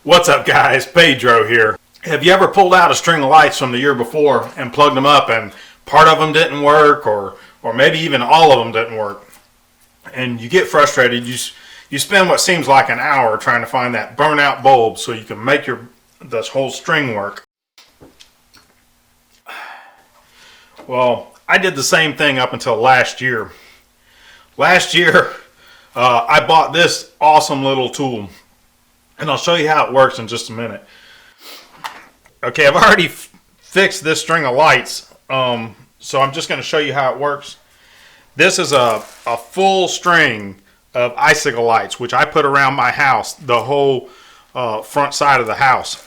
What's up, guys? Pedro here. Have you ever pulled out a string of lights from the year before and plugged them up and part of them didn't work, or maybe even all of them didn't work, and you get frustrated? You spend what seems like an hour trying to find that burnout bulb so you can make this whole string work. Well, I did the same thing up until last year. Last year, I bought this awesome little tool, and I'll show you how it works in just a minute. Okay, I've already fixed this string of lights, so I'm just going to show you how it works. This is a full string of icicle lights, which I put around my house, the whole front side of the house.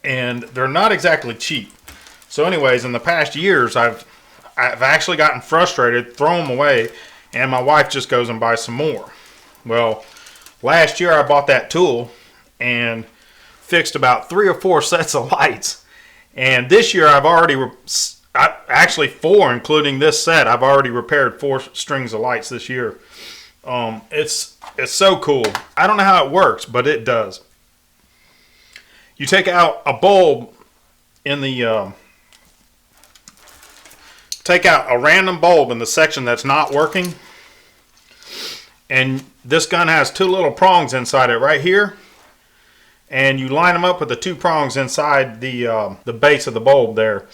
And they're not exactly cheap. So anyways, in the past years, I've actually gotten frustrated, throw them away, and my wife just goes and buys some more. Well, last year I bought that tool and fixed about 3 or 4 sets of lights. And this year actually 4, including this set. I've already repaired 4 strings of lights this year. It's so cool. I don't know how it works, but it does. You take out a bulb in the take out a random bulb in the section that's not working, and this gun has 2 little prongs inside it right here, and you line them up with the 2 prongs inside the base of the bulb there.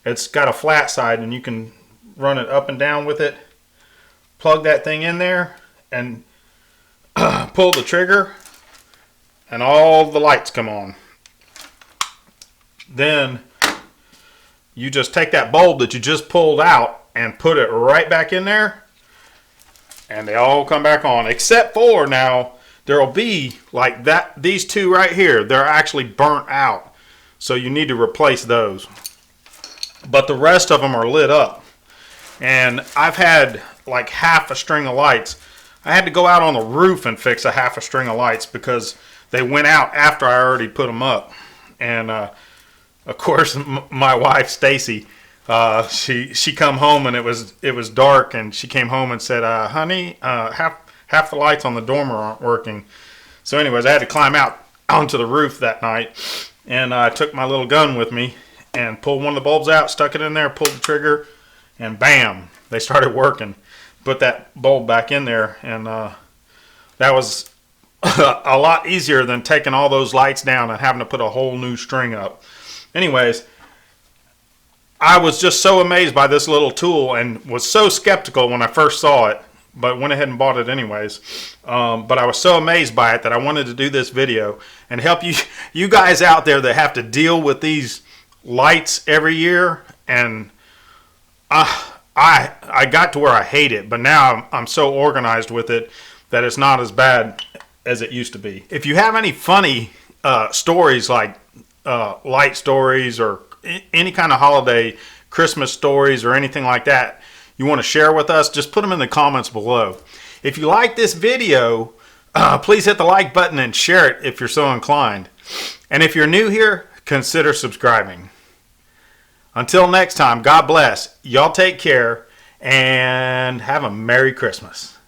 It's got a flat side, and you can run it up and down with it. Plug that thing in there and pull the trigger, and all the lights come on. Then you just take that bulb that you just pulled out and put it right back in there, and they all come back on, except for now there will be like that. These 2 right here, they're actually burnt out, so you need to replace those. But the rest of them are lit up. And I've had like half a string of lights. I had to go out on the roof and fix a half a string of lights because they went out after I already put them up. And of course, my wife Stacy, she come home and it was dark, and she came home and said, "Honey, half the lights on the dormer aren't working." So anyways, I had to climb out onto the roof that night, and I took my little gun with me and pulled one of the bulbs out, stuck it in there, pulled the trigger, and bam, they started working. Put that bulb back in there, and that was a lot easier than taking all those lights down and having to put a whole new string up. Anyways, I was just so amazed by this little tool and was so skeptical when I first saw it, but went ahead and bought it anyways. But I was so amazed by it that I wanted to do this video and help you guys out there that have to deal with these lights every year. And I got to where I hate it, but now I'm so organized with it that it's not as bad as it used to be. If you have any funny stories, like light stories or any kind of holiday Christmas stories or anything like that you want to share with us, just put them in the comments below. If you like this video, please hit the like button and share it if you're so inclined. And if you're new here, consider subscribing. Until next time, God bless. Y'all take care and have a Merry Christmas.